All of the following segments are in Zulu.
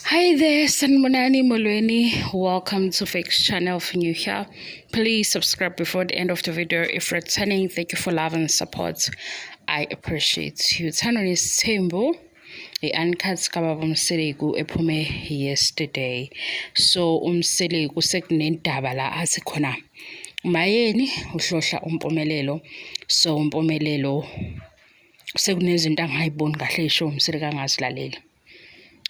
Hi there, Sanmonani Molweni. Welcome to Fix channel. If you're new here, please subscribe before the end of the video. If returning, thank you for love and support. I appreciate you. Tanoni Simbo, the uncut kababa umseleku ephume yesterday. So umseleku sekunendaba la athi khona mayeni uhlohla umpomelelo. So umpomelelo sekunezinto angayiboni kahle isho umseleku angazilaleli.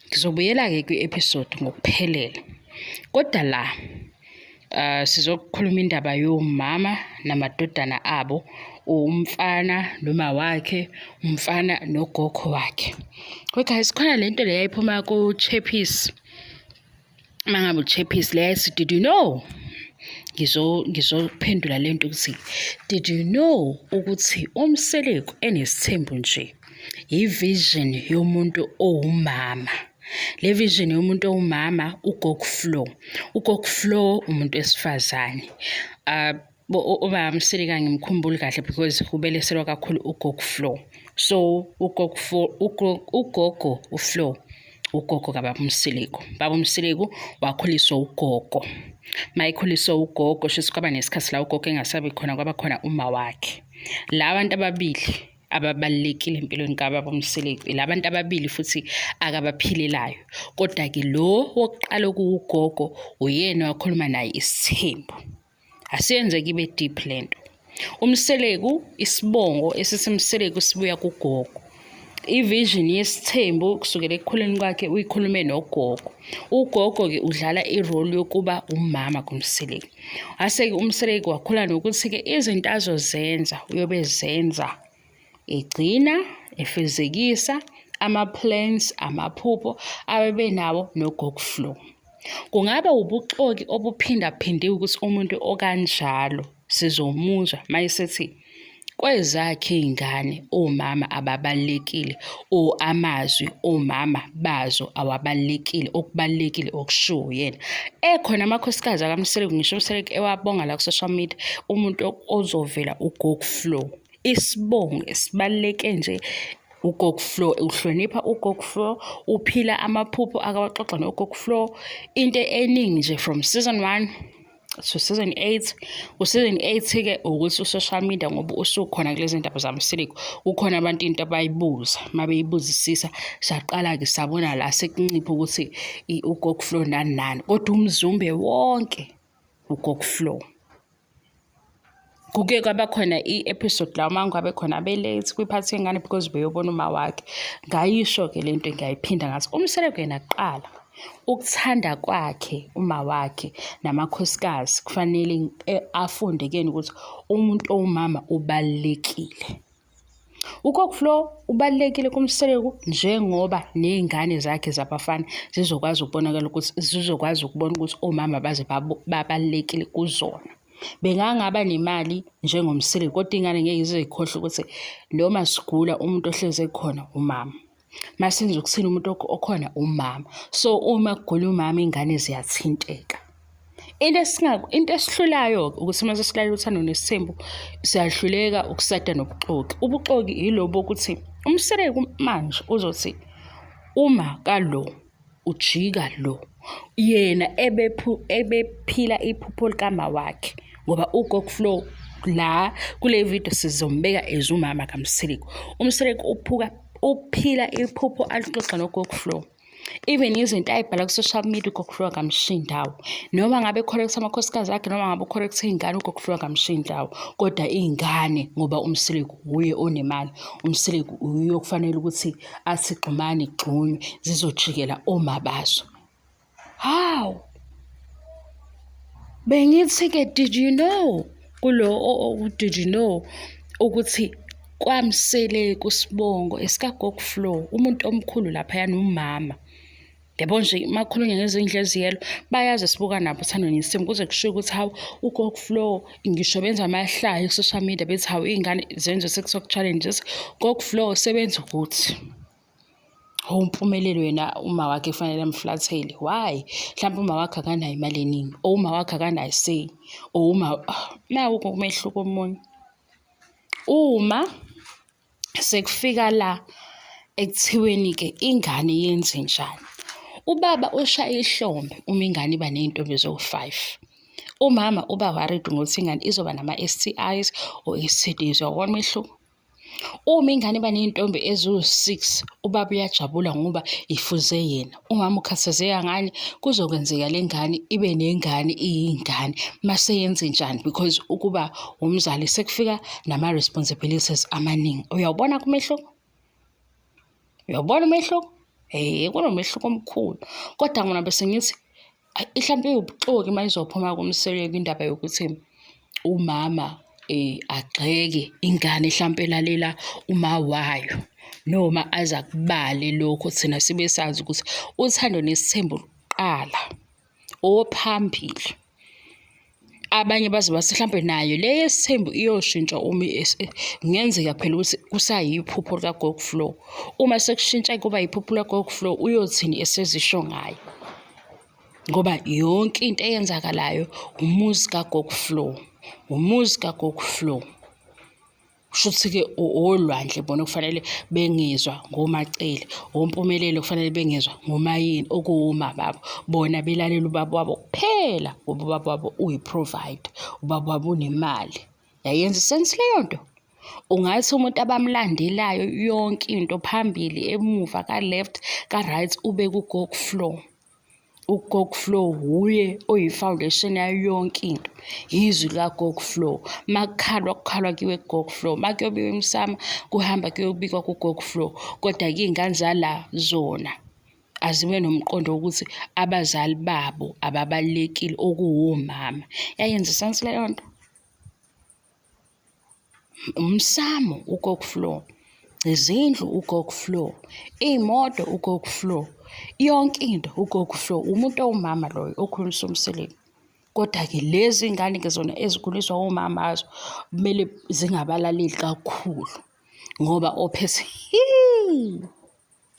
Ngizobuyela-ke kwi-episode ngokuphelele. Kodwa la sizokhuluma indaba yomama namadodana abo, umfana noma wakhe, umfana nogogo wakhe. Guys, khona lento le yayiphuma ku-Chappies. Mangabe u-Chappies le yayithi, did you know? Ngizophendula lento ukuthi, did you know ukuthi umseleku enesithembu nje i-vision yomuntu owumama. Le vision yomuntu owumama uGogo Flow. uGogo Flow umuntu wesifazane. Ubaba Mseleka ngimkhumbuli kahle because ubeleselwa kakhulu uGogo Flow. So uGogo uFlow ugogo kababa Mseleku. Baba Mseleku wakhuliswa ugogo. Mayikhuliswa ugogo shisa kwaba nesikhathi la ugogo engasabi khona kwaba khona uma wakhe. La bantu ababili ababalekile empilweni kababa Mseleku labantu ababili futhi akabaphilelayo. Kodwa ke lo wokuqala kuugogo uyena wakhuluma naye isithembu. Asiyenze kibe deep lento. Umseleku isibongo esisemseleku sibuya kugogo. I-vision yesithembu kusukela ekukhuleni kwakhe uyikhulume nogogo. Ugogo ke udlala i-role yokuba umama kuMseleku. Ase uMseleku wakhula nokuthi ke izinto azozenza uyobezenza egcina efezekisa ama-plans amaphupho abebenawo noGogo Flow. Kungaba ubuxoki obuphindaphindiwe ukuthi umuntu okanjalo sizomuzwa mayisethi kwezakhe izingane omama ababalekile amazwi omama bazo awabalekile okubalekile okushiwo yena ekhona amakhosikazi akaMseleku ngisho uMseleku ewabonga la ku social media umuntu ozovela uGogo Flow. Isibongo esibaleke nje uGogo Flow uhlonipha uGogo Flow uphila amaphupho akawaxoxa noGogo Flow into eningi nje from season 1 to season 8. Season 8 ke ukuthi social media ngoba usukhona kulezi ndaba zaMseleku ukhona abantu into abayibuza mabeyibuzisisa saqala ke sabona la sekuncipha ukuthi uGogo Flow nani kodwa umzumbe wonke uGogo Flow. Kuke kwaba khona i-episode la mangabe khona belate kwiphathi yengane because beyobona uma wakhe. Ngayisho ke lento ngiyayiphinda ngathi uMseleku yena kuqala ukuthanda kwakhe uma wakhe namakhosikazi kufanele afunde kena ukuthi umuntu owumama ubalekile. uGogo Flow ubalekile kuMseleku njengoba nezingane zakhe zabafana zizokwazi ukubonakala ukuthi zizokwazi ukubona ukuthi omama baze babalekile kuzona. Bengangaba nemali njengomseleku kodwa ingane ngeke izikhohle ukuthi noma sigula umuntu ohleze ekhona umama. Masenze ukuthina umuntu okhona umama. So uma kugula umama ingane ziyathinteka. Into esihlulayo ukuthi mase silalela uthando nesithembu siyahluleka ukusada nobuxoki. Ubuxoki yilobo ukuthi uMseleku manje uzothi uma kalo ujika lo yena ebephila iphupho likama wakhe ngoba uGogo Flow la kule video sizombeka ezumama kaMseleku. uMseleku uphila iphupho alixoxa noGogo Flow. Even izinto ayibhala ku social media uGogo Flow akamshindawo. Noma ngabe correct amakhosikazi akhe noma ngabe correct izingane uGogo Flow akamshindawo. Kodwa izingane ngoba uMseleku uye onemali. uMseleku uye okufanele ukuthi athi xhumani gxunywe zizojikela omabazo. How? Bengithi ke did you know did you know ukuthi kwaMseleku sibongo esikaGogo Flow umuntu omkhulu lapha yana umama. Yabo nje makhulunywa ngezindleziyelo bayazi sibuka nabo uthando nesithembu kuze kushiye ukuthi hawu uGogo Flow ngisho benza amahlaya ku social media bethi hawu izingane zenze TikTok challenges uGogo Flow sebenza ukuthi umpumelelo wena uma wakhe kufanele amflathele. Why? Mhlawumbe uma wakhe akanayo imali eningi uma wakhe akanayo say uma nawo kumehluko omunye. Uma sekufika la ekuthiweni ke ingane yenze njani Ubaba ushaya ihlombe uma ingane iba ney'ntombi eziwu-5. Umama uba worried ngokuthi ingane izoba nama-STIs or STDs. Uyawubona umehluko? Uma ingane iba ney'ntombi eziwu-6, ubaba uyajabula ngoba ifuze yena. Umama ukhathazeka ngani? Kuzokwenzeka le ngane ibe nengane iyingane. Mase yenzenjani? Because ukuba umzali sekufika nama-responsibilities amaningi. Uyawubona umehluko? Uyawubona umehluko? Kunomehluko omkhulu. Kodwa mina bese ngithi mhlampe iwubuxoki uma izophuma kumseleko indaba yokuthi umama agxeke ingane mhlampe elalela uma wayo, noma aza kubale lokho thina sibe sazi ukuthi uthando nesithembu luqala ophambili. Abanye baze bathi mhlampe nayo le yesithembu iyoshintsha uma kungenzeka phela ukuthi kusayiphupho likaGogo Flow. Uma sekushintsha kuba yiphupho likaGogo Flow, uyothini esezisho ngayo? Ngoba yonke into eyenzakalayo umuzi kaGogo Flow, umuzi kaGogo Flow. Shuthi-ke olwandle bona kufanele bengezwa ngomacele, ompumelelo kufanele bengezwa ngomayini okuwuma babo. Bona belalela ubaba wabo kuphela ngoba ubaba wabo uyi-provider, ubaba wabo unemali. Yayenza isense leyo nto? Ungathi umuntu abamlandelayo yonke into phambili, emuva, ka-left, ka-right, ubeka uGogo Flow. UGogo Flow uye oyi-foundation yayo yonke into, yizwi likaGogo Flow. Kukhalwa kiwe kuGogo Flow, kuyobiwa emsamo kuhamba kuyobikwa kuGogo Flow. Kodwa-ke iy'ngane zala zona azibe nomqondo wokuthi abazali babo ababalulekile okuwomama. Yayenza isense leyo nto? Umsamo uGogo Flow, izindlu uGogo Flow, iy'moto uGogo Flow, yonke into uGogo Flow. Umuntu owumama loyo okhulisa umseleko. Kodwa-ke lezi ngane-ke zona ezikhuliswa omama azo kumele zingabalaleli kakhulu ngoba ophethe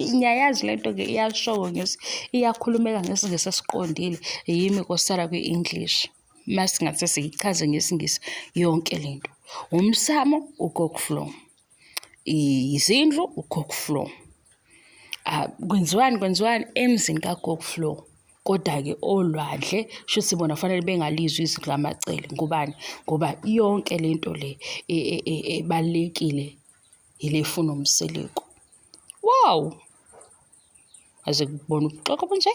ngiyayazi le nto-ke iyashoyo iyakhulumeka ngesingisi esiqondile. Yimi kosala kwi-English masingathe siyichaze ngesingisi yonke le nto. Umsamo uGogo Flow, izindlu uGogo Flow, kwenziwani emzini kaGogo Flow. Kodwa-ke olwandle shuthi bona kufanele bengalizwi izwi lamacele. Ngobani? Ngoba yonke le nto le ebalulekile ile efuna umseleko. Wow, aze kubona ubuxoki obunje.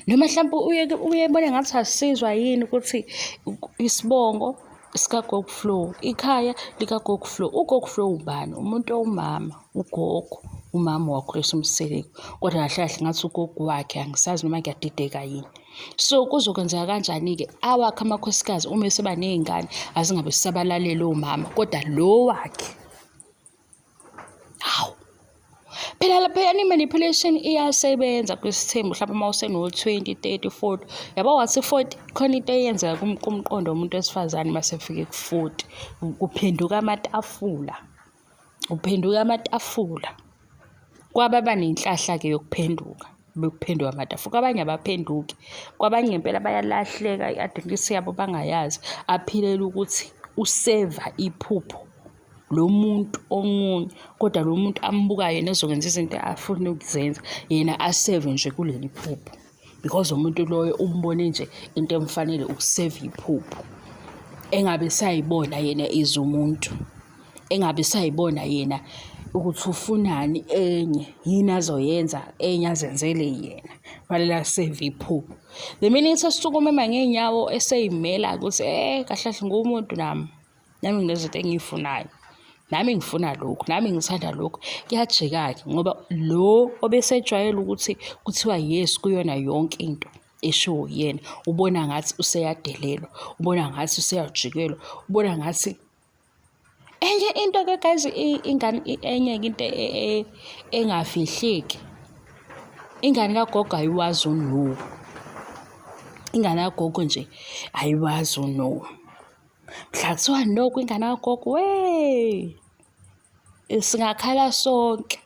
Noma mhlawumbe uyebona ngathi asizwa yini ukuthi isibongo sikaGogo Flow, ikhaya likaGogo Flow. uGogo Flow ubani? Umuntu owumama, ugogo, umama wakhulisa umseleko. Kodwa kahle kahle ngathi ugogo wakhe, angisazi noma ngiyadideka yini. So kuzokwenzeka kanjani-ke awakhe amakhosikazi uma eseba ney'ngane azingabe sisabalaleli omama, kodwa lo wakhe hawu. Phela laphayana i-manipulation iyasebenza kwisithembu. Mhlawumbe uma useno-20, 30, 40, yabo wathi 40 khona into eyenzeka kumqondo womuntu wesifazane masefike ku-40, kuphenduka amatafula, kwababa nenhlahla-ke yokuphenduka, bekuphenduka amatafula. Kwabanye abaphenduki, kwabanye ngempela bayalahleka i-identity yabo bangayazi, aphilela ukuthi useva iphupho lo muntu omunye, kodwa lo muntu ambukayo yena ezokwenza izinto afuna ukuzenza, yena aseve nje kuleli phupho because umuntu loyo umbone nje into emfanele ukuseva iphupho. Engabe sayibona yena izumuntu, engabe sayibona yena ukuthi ufunani enye, yini azoyenza enye azenzele yena, fanele aseve iphupho. The minute esisukumema ngey'nyawo esey'mela ukuthi kahle ngumuntu nami nginezinto engiyifunayo, nami ngifuna lokhu, nami ngithanda lokhu, kuyajika-ke ngoba lo obesejwayele ukuthi kuthiwa yes kuyona yonke into eshiwo yena, ubona ngathi useyadelelwa, ubona ngathi useyajikelwa, ubona ngathi enye into-ke guys, enye-ke into engafihleki, ingane kagogo ayiwazi uno. Ingane kagogo nje ayiwazi uno. Mhla kuthiwa no kwingane kagogo, singakhala sonke.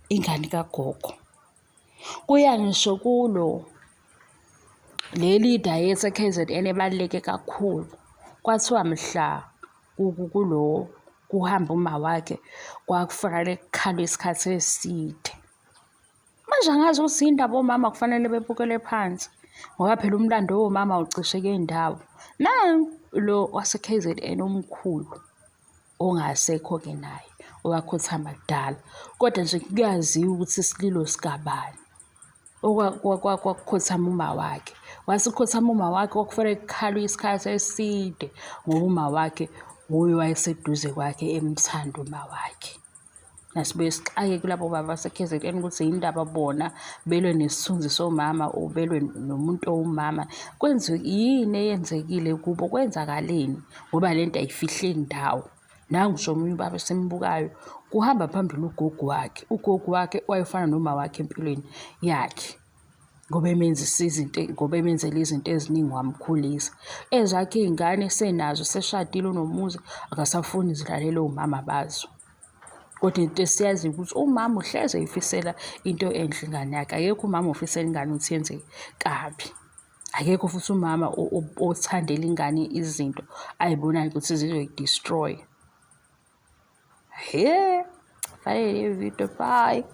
Ingane kagogo kuya ngisho kulo leli diet e-KZN ebaluleke kakhulu. Kwathiwa mhla kulo kuhamba uma wakhe kwakufanele kukhalwe isikhathi eside. manje angazi ukuthi indaba omama kufanele bebukele phansi ngoba phela umlando womama ucishe ngey'ndawo. Lo wase-KZN omkhulu ongasekho-ke naye owakhothama kudala, kodwa nje kuyaziwa ukuthi isililo sikabani. Kwakukhothama uma wakhe, wasikhothama uma wakhe kwakufanele kukhalwe isikhathi eside ngoba uma wakhe wuye wayeseduze kwakhe emthanda uma wakhe. Nasibuye sixake kulabo baba base-KZN ukuthi yindaba bona belwe nesithunzi somama or belwe nomuntu owumama. Yini eyenzekile kubo, kwenzakaleni ngoba lento ayifihleki ndawo. Nangisho omunye ubaba esembukayo kuhamba phambili ugogo wakhe. Ugogo wakhe wayefana noma wakhe empilweni yakhe ngoba emenzela izinto eziningi wamkhulisa. Ezakhe iy'ngane senazo seshadile unomuzi akasafuni zilalele omama bazo. Kodwa into esiyaziyo ukuthi umama uhleze eyifisela into enhle ingane yakhe. Akekho umama ofisela ingane ukuthi yenze kabi. Akekho futhi umama othandela ingane izinto ay'bonayo ukuthi zizoyi-destroy. Fanele le video, bye.